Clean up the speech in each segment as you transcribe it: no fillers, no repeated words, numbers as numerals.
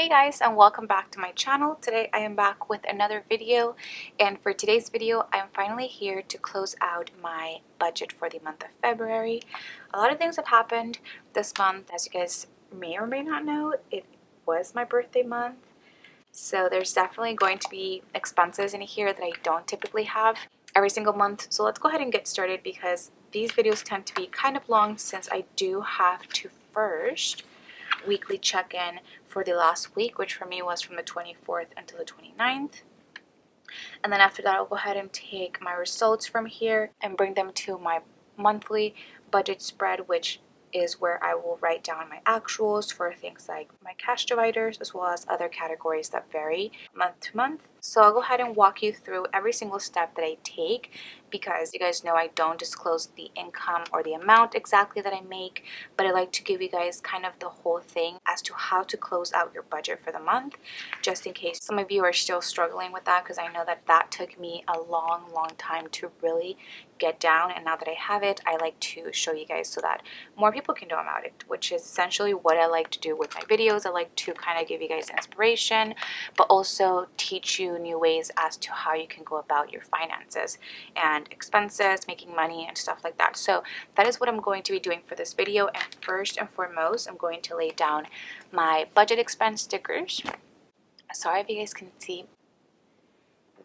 Hey guys, and welcome back to my channel. Today I am back with another video, and for today's video I am finally here to close out my budget for the month of February. A lot of things have happened this month. As you guys may or may not know, it was my birthday month, so there's definitely going to be expenses in here that I don't typically have every single month. So let's go ahead and get started because these videos tend to be kind of long since I do have to first weekly check-in for the last week, which for me was from the 24th until the 29th. And then after that, I'll go ahead and take my results from here and bring them to my monthly budget spread, which is where I will write down my actuals for things like my cash dividers as well as other categories that vary month to month. So I'll go ahead and walk you through every single step that I take because you guys know I don't disclose the income or the amount exactly that I make, but I like to give you guys kind of the whole thing as to how to close out your budget for the month, just in case some of you are still struggling with that, because I know that took me a long time to really get down, and now that I have it, I like to show you guys so that more people can know about it, which is essentially what I like to do with my videos. I like to kind of give you guys inspiration, but also teach you new ways as to how you can go about your finances and expenses, making money and stuff like that. So that is what I'm going to be doing for this video, and first and foremost I'm going to lay down my budget expense stickers. Sorry if you guys can see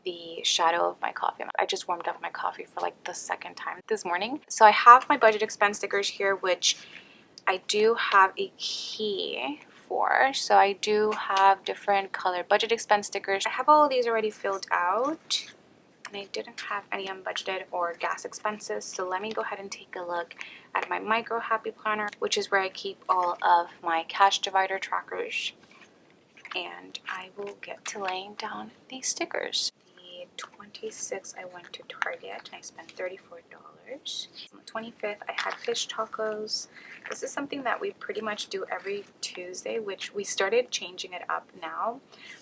the shadow of my coffee. I just warmed up my coffee for like the second time this morning. So I have my budget expense stickers here, which I do have a key for. So I do have different colored budget expense stickers. I have all of these already filled out, and I didn't have any unbudgeted or gas expenses. So let me go ahead and take a look at my micro happy planner, which is where I keep all of my cash divider trackers. And I will get to laying down these stickers. The 26th I went to Target and I spent $34. On the 25th I had fish tacos. This is something that we pretty much do every Tuesday, which we started changing it up now,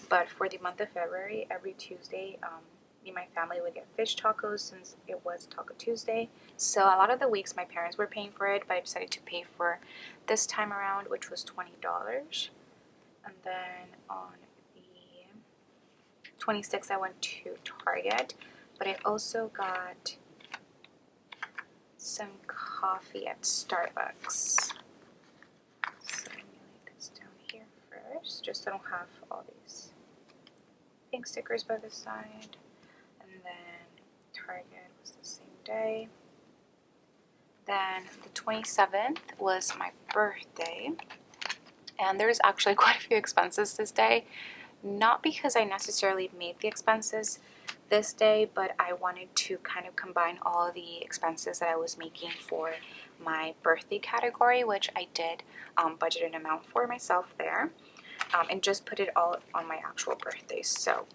but for the month of February, every Tuesday me and my family would get fish tacos since it was Taco Tuesday. So a lot of the weeks my parents were paying for it, but I decided to pay for this time around, which was $20. And then on the 26th I went to Target, but I also got some coffee at Starbucks. So let me lay this down here first, just so I don't have all these pink stickers by the side. And then Target was the same day. Then the 27th was my birthday, and there's actually quite a few expenses this day. Not because I necessarily made the expenses this day, but I wanted to kind of combine all the expenses that I was making for my birthday category, which I did budget an amount for myself there, and just put it all on my actual birthday. So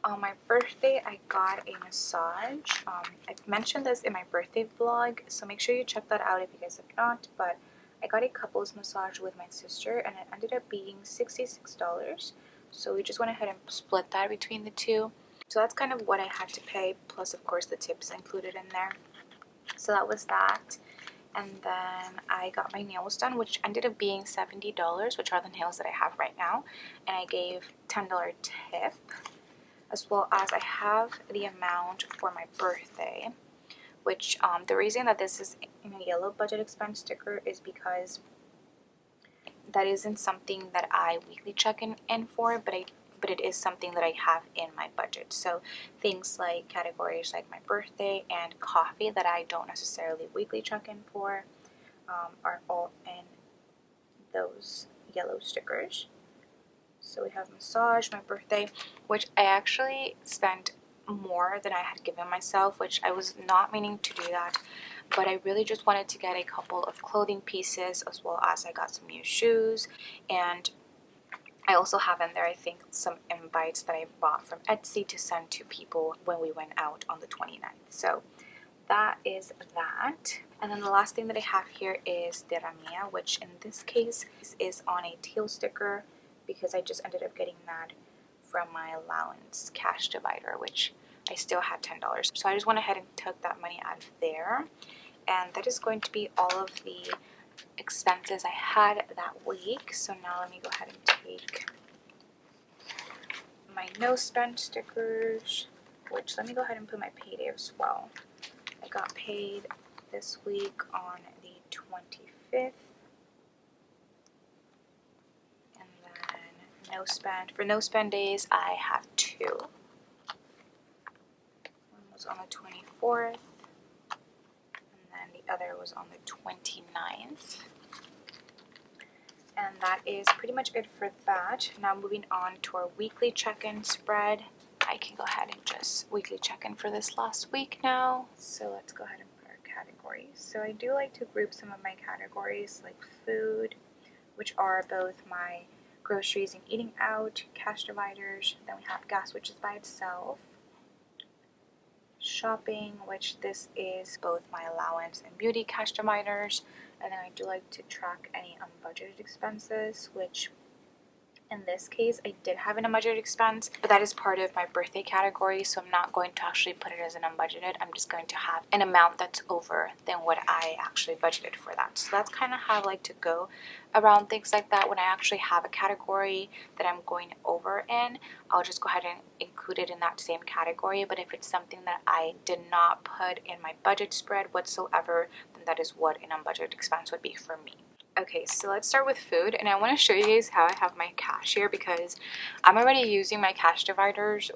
on my birthday I got a massage. I've mentioned this in my birthday vlog, so make sure you check that out if you guys have not, but I got a couples massage with my sister and it ended up being $66. So we just went ahead and split that between the two. So that's kind of what I had to pay, plus of course the tips included in there. So that was that. And then I got my nails done, which ended up being $70, which are the nails that I have right now. And I gave $10 tip, as well as I have the amount for my birthday, which the reason that this is in a yellow budget expense sticker is because that isn't something that I weekly check in for, but it is something that I have in my budget. So things like categories like my birthday and coffee that I don't necessarily weekly check in for are all in those yellow stickers. So we have massage, my birthday, which I actually spent more than I had given myself, which I was not meaning to do that, but I really just wanted to get a couple of clothing pieces, as well as I got some new shoes, and I also have in there I think some invites that I bought from Etsy to send to people when we went out on the 29th. So that is that. And then the last thing that I have here is the Ramia, which in this case is on a teal sticker because I just ended up getting that from my allowance cash divider, which I still had $10. So I just went ahead and took that money out of there, and that is going to be all of the expenses I had that week. So now let me go ahead and take no spend stickers, which let me go ahead and put my payday as well. I got paid this week on the 25th. And then no spend. For no spend days, I have 2. One was on the 24th, and then the other was on the 29th. And that is pretty much it for that. Now moving on to our weekly check-in spread. I can go ahead and just weekly check-in for this last week now. So let's go ahead and put our categories. So I do like to group some of my categories like food, which are both my groceries and eating out, cash dividers. Then we have gas, which is by itself. Shopping, which this is both my allowance and beauty cash dividers. And then I do like to track any unbudgeted expenses, which in this case I did have an unbudgeted expense, but that is part of my birthday category, so I'm not going to actually put it as an unbudgeted. I'm just going to have an amount that's over than what I actually budgeted for that. So that's kind of how I like to go around things like that. When I actually have a category that I'm going over in, I'll just go ahead and include it in that same category. But if it's something that I did not put in my budget spread whatsoever, then that is what an unbudgeted expense would be for me. Okay, so let's start with food, and I want to show you guys how I have my cash here because I'm already using my cash dividers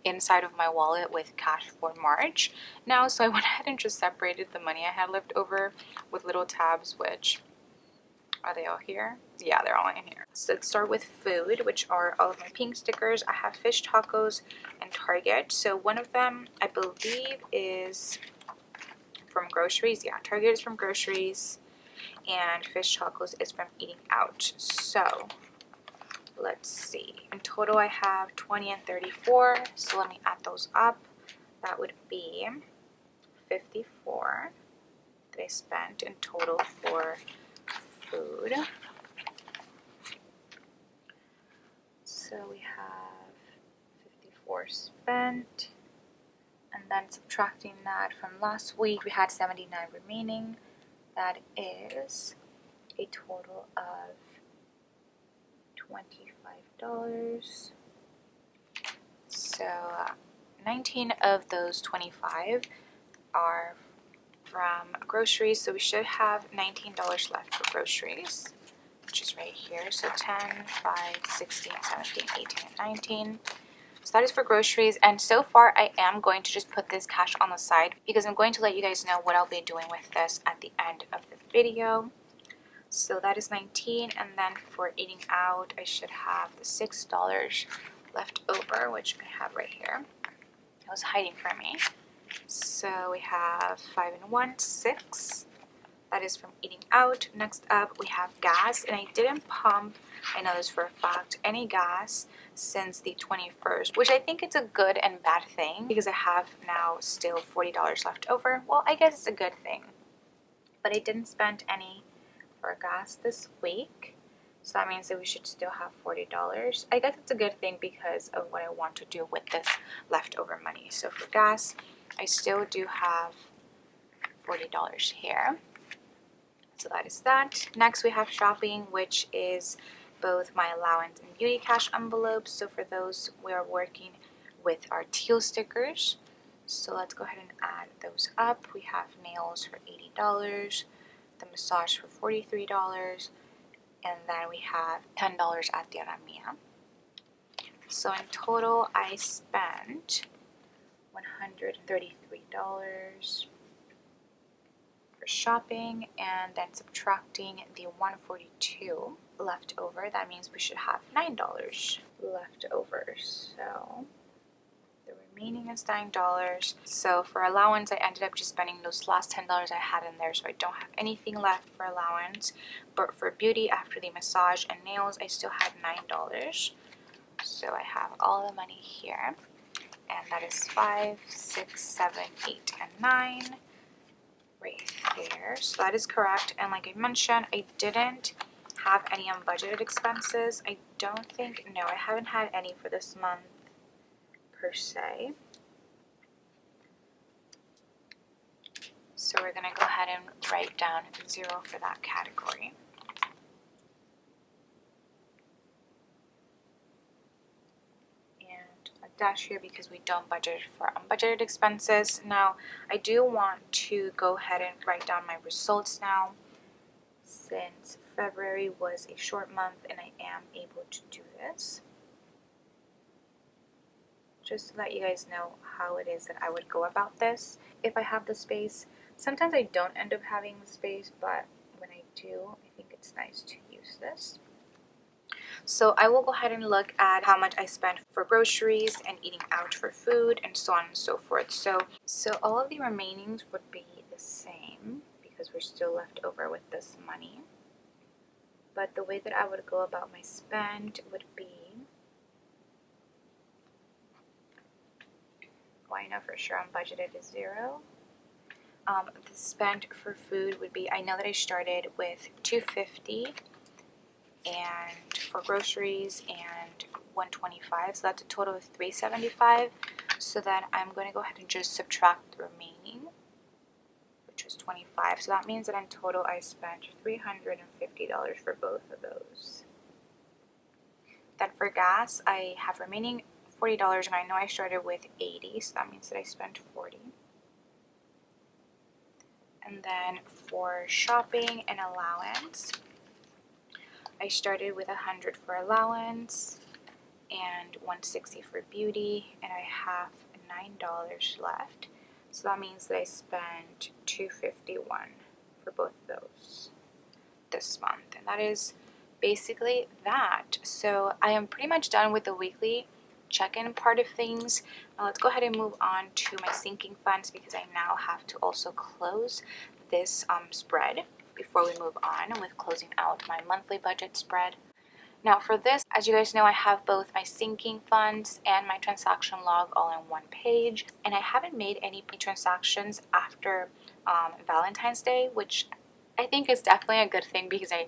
inside of my wallet with cash for March now, so I went ahead and just separated the money I had left over with little tabs, which, are they all here? Yeah, they're all in here. So let's start with food, which are all of my pink stickers. I have fish tacos and Target, so one of them I believe is from groceries. Yeah, Target is from groceries, and fish tacos is from eating out. So let's see, in total I have 20 and 34, so let me add those up. That would be 54 that I spent in total for food. So we have 54 spent, and then subtracting that from last week, we had 79 remaining. That is a total of $25. So 19 of those 25 are from groceries, so we should have $19 left for groceries, which is right here. So 10, 5, 16, 17, 18, and 19. So that is for groceries, and so far I am going to just put this cash on the side because I'm going to let you guys know what I'll be doing with this at the end of the video. So that is 19, and then for eating out I should have the $6 left over, which I have right here. It was hiding from me. So we have 5 and 1, 6. That is from eating out. Next up we have gas, and I didn't pump, I know this for a fact, any gas since the 21st, which I think it's a good and bad thing because I have now still $40 left over. Well, I guess it's a good thing, but I didn't spend any for gas this week, so that means that we should still have $40. I guess it's a good thing because of what I want to do with this leftover money. So for gas, I still do have $40 here. So that is that. Next we have shopping, which is both my allowance and beauty cash envelopes. So for those, we are working with our teal stickers. So let's go ahead and add those up. We have nails for $80, the massage for $43, and then we have $10 at the Romina. So in total, I spent $133 for shopping, and then subtracting the $142 left over, that means we should have $9 left over. So the remaining is $9. So for allowance, I ended up just spending those last $10 I had in there, so I don't have anything left for allowance. But for beauty, after the massage and nails, I still had $9. So I have all the money here, and that is 5, 6, 7, 8, and 9 right there. So that is correct. And like I mentioned, I didn't have any unbudgeted expenses. I don't think, no, I haven't had any for this month per se. So we're going to go ahead and write down 0 for that category. And dash here because we don't budget for unbudgeted expenses. Now, I do want to go ahead and write down my results now, since February was a short month and I am able to do this. Just to let you guys know how it is that I would go about this if I have the space. Sometimes I don't end up having the space, but when I do, I think it's nice to use this. So I will go ahead and look at how much I spent for groceries and eating out for food and so on and so forth. So all of the remainings would be the same because we're still left over with this money. But the way that I would go about my spend would be, well, I know for sure unbudgeted is 0. The spend for food would be, I know that I started with $250 and for groceries and $125, so that's a total of $375. So then I'm going to go ahead and just subtract the remaining, which was $25. So that means that in total I spent $350 for both of those. Then for gas, I have remaining $40, and I know I started with $80, so that means that I spent $40. And then for shopping and allowance, I started with $100 for allowance and $160 for beauty, and I have $9 left. So that means that I spent $251 for both of those this month, and that is basically that. So I am pretty much done with the weekly check-in part of things. Now let's go ahead and move on to my sinking funds, because I now have to also close this spread before we move on with closing out my monthly budget spread. Now for this, as you guys know, I have both my sinking funds and my transaction log all in one page, and I haven't made any transactions after Valentine's Day, which I think is definitely a good thing, because I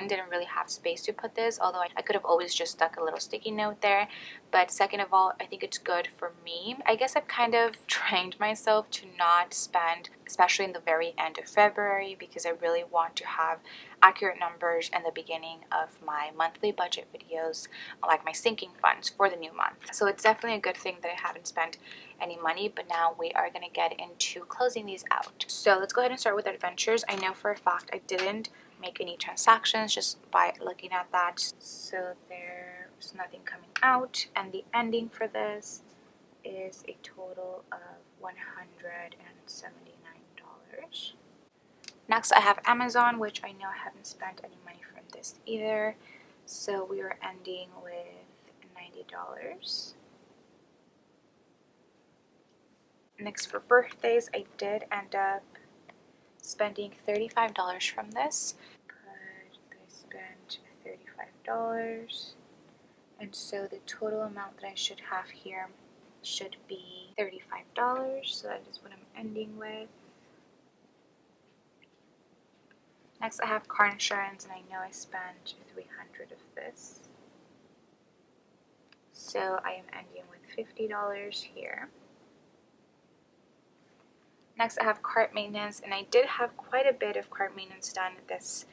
didn't really have space to put this, although I could have always just stuck a little sticky note there. But second of all, I think it's good for me. I guess I've kind of trained myself to not spend, especially in the very end of February, because I really want to have accurate numbers in the beginning of my monthly budget videos, like my sinking funds for the new month. So it's definitely a good thing that I haven't spent any money, but now we are going to get into closing these out. So let's go ahead and start with adventures. I know for a fact I didn't make any transactions just by looking at that, so there's nothing coming out, and the ending for this is a total of $179. Next I have Amazon, which I know I haven't spent any money from this either, so we are ending with $90. Next for birthdays, I did end up spending $35 from this, but I spent $35, and so the total amount that I should have here should be $35, so that is what I'm ending with. Next I have car insurance, and I know I spent $300 of this, so I am ending with $50 here. Next I have cart maintenance, and I did have quite a bit of cart maintenance done this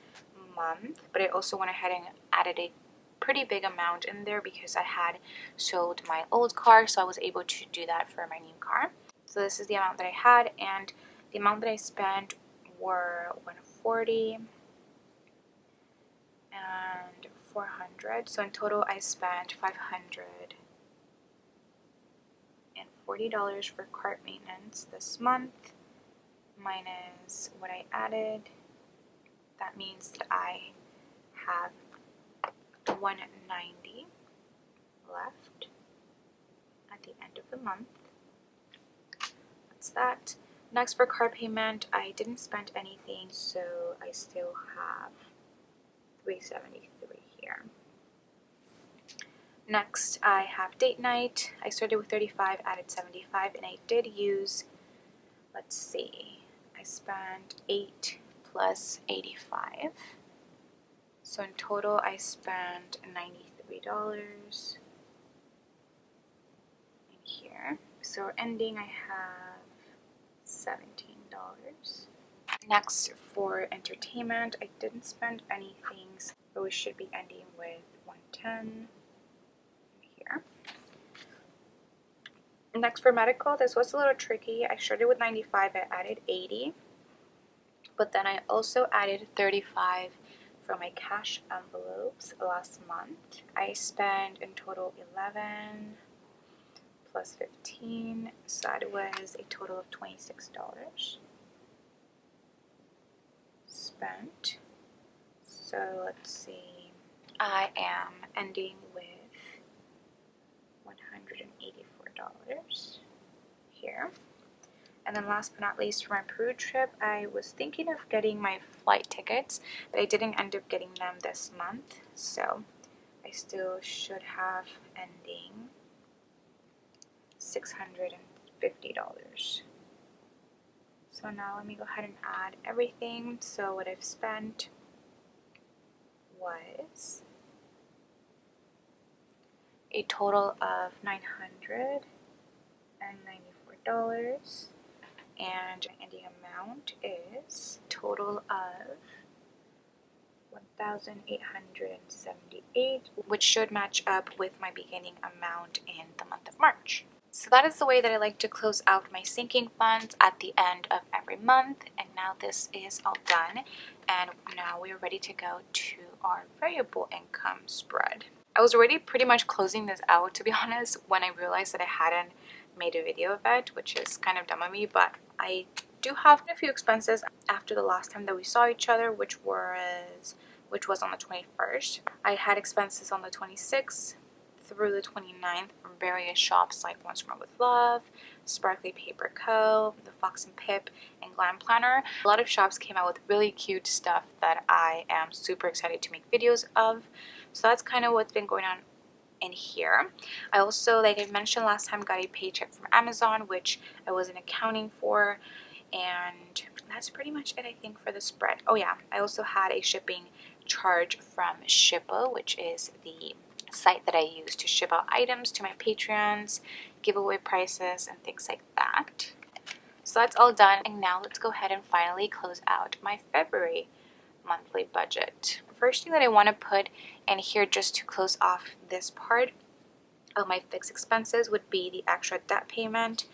month, but I also went ahead and added a pretty big amount in there because I had sold my old car, so I was able to do that for my new car. So this is the amount that I had, and the amount that I spent were $140 and $400. So in total I spent $540 for cart maintenance this month, minus what I added. That means that I have $190 left at the end of the month. That's that. Next for car payment, I didn't spend anything, so I still have $373 here. Next I have date night. I started with 35, added 75, and I did use, let's see, I spent 8 plus 85. So in total I spent $93 in here. So ending I have $17. Next for entertainment, I didn't spend anything, so we should be ending with $110 here. Next, for medical, this was a little tricky. I started with 95, I added 80, but then I also added 35 for my cash envelopes last month. I spent in total 11 plus 15, so that was a total of $26 spent. So let's see, I am ending with $184 here. And then last but not least, for my Peru trip, I was thinking of getting my flight tickets, but I didn't end up getting them this month, so I still should have ending $650. So now let me go ahead and add everything. So what I've spent was a total of $994, and the ending amount is a total of $1,878, which should match up with my beginning amount in the month of March. So that is the way that I like to close out my sinking funds at the end of every month. And now this is all done, and now we are ready to go to our variable income spread. I was already pretty much closing this out, to be honest, when I realized that I hadn't made a video of it, which is kind of dumb of me, but I do have a few expenses after the last time that we saw each other, which was on the 21st. I had expenses on the 26th through the 29th from various shops like Once More with Love, Sparkly Paper Co., The Fox and Pip, and Glam Planner. A lot of shops came out with really cute stuff that I am super excited to make videos of. So that's kind of what's been going on in here. I also, like I mentioned last time, got a paycheck from Amazon, which I wasn't accounting for, and that's pretty much it, I think, for the spread. Oh yeah, I also had a shipping charge from Shippo, which is the site that I use to ship out items to my Patreons, giveaway prices, and things like that. So that's all done, and now let's go ahead and finally close out my February monthly budget. First thing that I want to put in here just to close off this part of my fixed expenses would be the extra debt payment,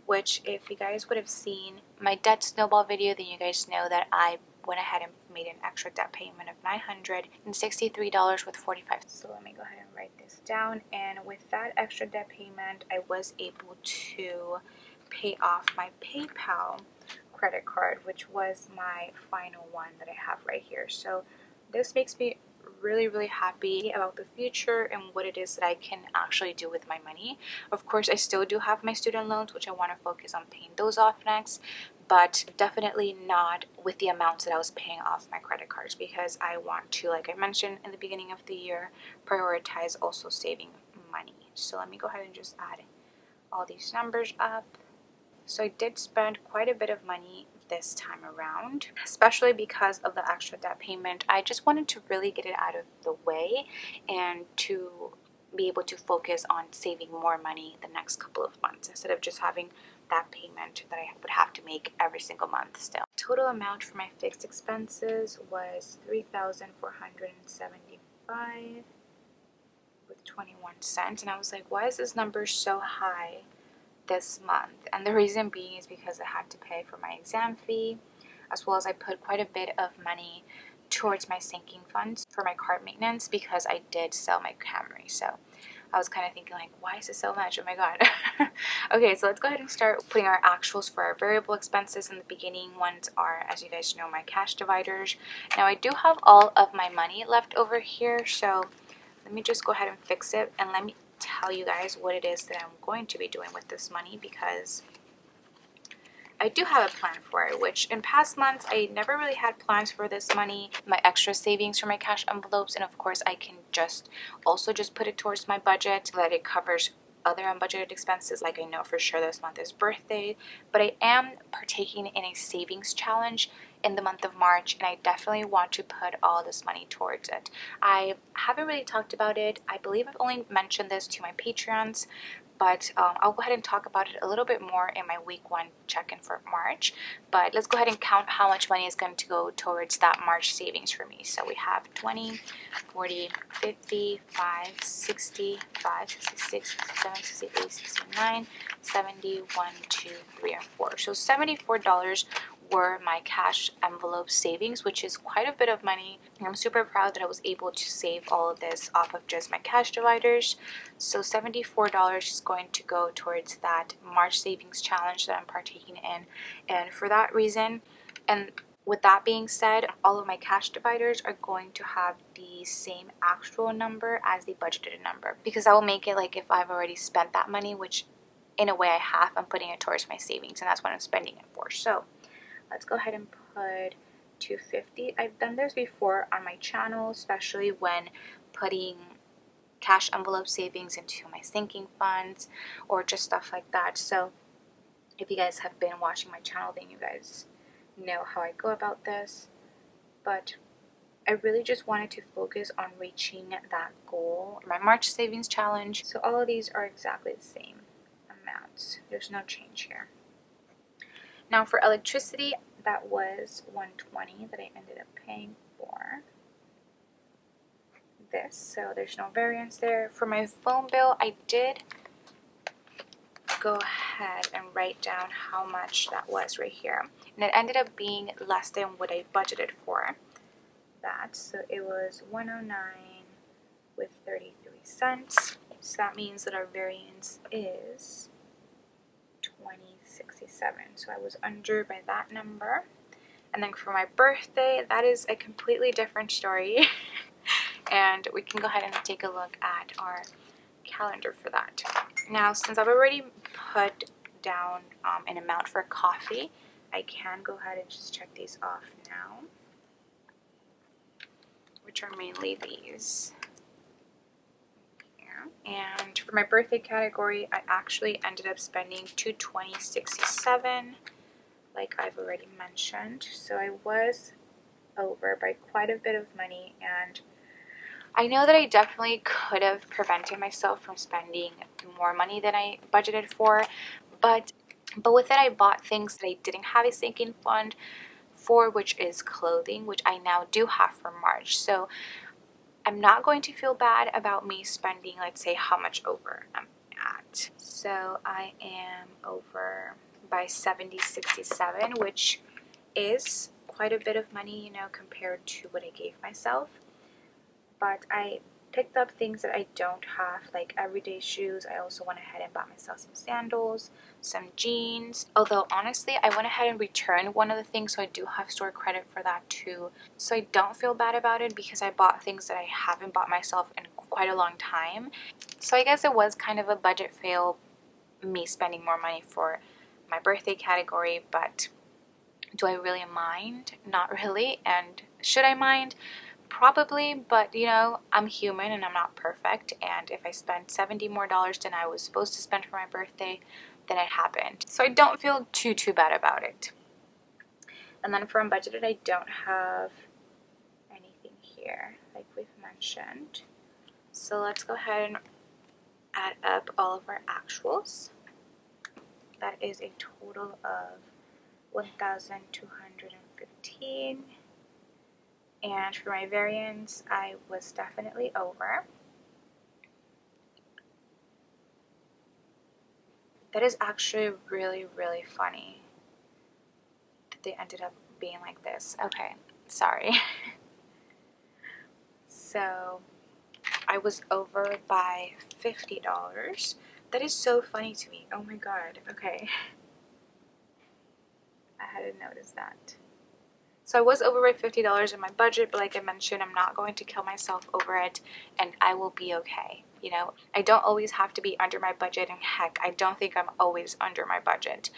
which if you guys would have seen my debt snowball video, then you guys know that I went ahead and made an extra debt payment of $963 with 45. So let me go ahead and write this down, and with that extra debt payment, I was able to pay off my PayPal credit card, which was my final one that I have right here. So this makes me really happy about the future and what it is that I can actually do with my money. Of course, I still do have my student loans, which I want to focus on paying those off next, but definitely not with the amounts that I was paying off my credit cards, because I want to, like I mentioned in the beginning of the year, prioritize also saving money. So let me go ahead and just add all these numbers up. So I did spend quite a bit of money this time around, especially because of the extra debt payment. I just wanted to really get it out of the way and to be able to focus on saving more money the next couple of months instead of just having that payment that I would have to make every single month still. Total amount for my fixed expenses was $3,475 with 21 cents, and I was like, why is this number so high this month? And the reason being is because I had to pay for my exam fee, as well as I put quite a bit of money towards my sinking funds for my card maintenance because I did sell my Camry. So I was kind of thinking like, why is it so much? Oh my god. Okay, so let's go ahead and start putting our actuals for our variable expenses. In the beginning ones are, as you guys know, my cash dividers. Now I do have all of my money left over here, so let me just go ahead and fix it, and let me tell you guys what it is that I'm going to be doing with this money, because I do have a plan for it, which in past months I never really had plans for this money, my extra savings from my cash envelopes, and of course I can just put it towards my budget so that it covers other unbudgeted expenses. Like, I know for sure this month is birthday, but I am partaking in a savings challenge in the month of March, and I definitely want to put all this money towards it. I haven't really talked about it. I believe I've only mentioned this to my Patreons, but I'll go ahead and talk about it a little bit more in my week 1 check-in for March. But let's go ahead and count how much money is going to go towards that March savings for me. So we have 20, 40, 50, 5, 60, 5, 66, 67, 68, 69, 70, 1, 2, 3, and 4. So $74 were my cash envelope savings, which is quite a bit of money. I'm super proud that I was able to save all of this off of just my cash dividers. So $74 is going to go towards that March savings challenge that I'm partaking in. And for that reason, and with that being said, all of my cash dividers are going to have the same actual number as the budgeted number, because I will make it like if I've already spent that money, which in a way I have, I'm putting it towards my savings, and that's what I'm spending it for. So let's go ahead and put $250. I've done this before on my channel, especially when putting cash envelope savings into my sinking funds or just stuff like that. So if you guys have been watching my channel, then you guys know how I go about this. But I really just wanted to focus on reaching that goal, my March savings challenge. So all of these are exactly the same amounts. There's no change here. Now for electricity, that was $120 that I ended up paying for this, so there's no variance there. For my phone bill, I did go ahead and write down how much that was right here, and it ended up being less than what I budgeted for that. So it was $109 with 33 cents. So that means that our variance is $20.67. So I was under by that number. And then for my birthday, that is a completely different story. And we can go ahead and take a look at our calendar for that. Now, since I've already put down an amount for coffee, I can go ahead and just check these off now, which are mainly these here. And for my birthday category, I actually ended up spending $220.67, like I've already mentioned. So I was over by quite a bit of money, and I know that I definitely could have prevented myself from spending more money than I budgeted for, but with it I bought things that I didn't have a sinking fund for, which is clothing, which I now do have for March. So I'm not going to feel bad about me spending, let's say, how much over I'm at. So I am over by $70.67, which is quite a bit of money, you know, compared to what I gave myself. But I picked up things that I don't have, like everyday shoes. I also went ahead and bought myself some sandals, some jeans. Although honestly, I went ahead and returned one of the things, so I do have store credit for that too. So I don't feel bad about it because I bought things that I haven't bought myself in quite a long time. So I guess it was kind of a budget fail, me spending more money for my birthday category, but do I really mind? Not really. And should I mind? Probably, but you know, I'm human and I'm not perfect, and if I spend $70 more than I was supposed to spend for my birthday, then it happened. So I don't feel too bad about it. And then for unbudgeted, I don't have anything here like we've mentioned. So let's go ahead and add up all of our actuals. That is a total of 1,215. And for my variance, I was definitely over. That is actually really funny that they ended up being like this. Okay, sorry. So I was over by $50. That is so funny to me. Oh my god. Okay. I hadn't noticed that. So I was over by $50 in my budget, but like I mentioned, I'm not going to kill myself over it, and I will be okay. You know, I don't always have to be under my budget, and heck, I don't think I'm always under my budget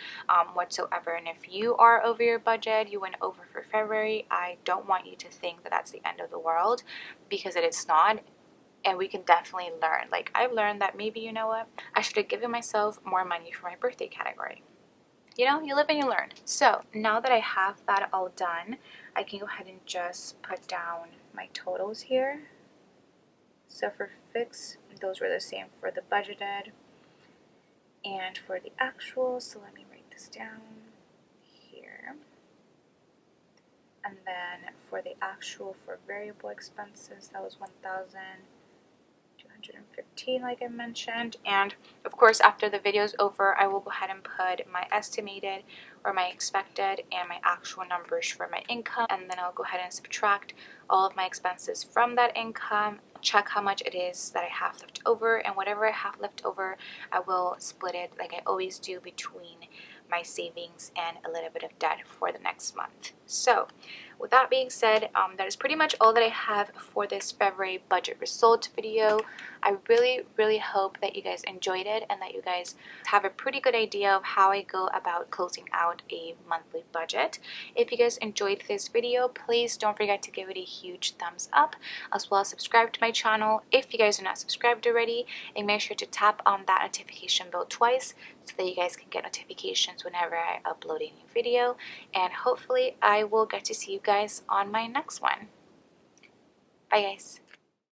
whatsoever. And if you are over your budget, you went over for February, I don't want you to think that that's the end of the world, because it's not. And we can definitely learn. Like, I've learned that maybe, you know what, I should have given myself more money for my birthday category. you know, you live and you learn. So now that I have that all done, I can go ahead and just put down my totals here. So for fixed, those were the same for the budgeted and for the actual. So let me write this down here. And then for the actual for variable expenses, that was 1,215, like I mentioned. And of course, after the video is over, I will go ahead and put my estimated or my expected and my actual numbers for my income, and then I'll go ahead and subtract all of my expenses from that income, check how much it is that I have left over, and whatever I have left over, I will split it like I always do between my savings and a little bit of debt for the next month. So with that being said, that is pretty much all that I have for this February budget results video. I really hope that you guys enjoyed it and that you guys have a pretty good idea of how I go about closing out a monthly budget. If you guys enjoyed this video, please don't forget to give it a huge thumbs up, as well as subscribe to my channel if you guys are not subscribed already, and make sure to tap on that notification bell twice so that you guys can get notifications whenever I upload a new video. And hopefully I will get to see you guys on my next one. Bye guys.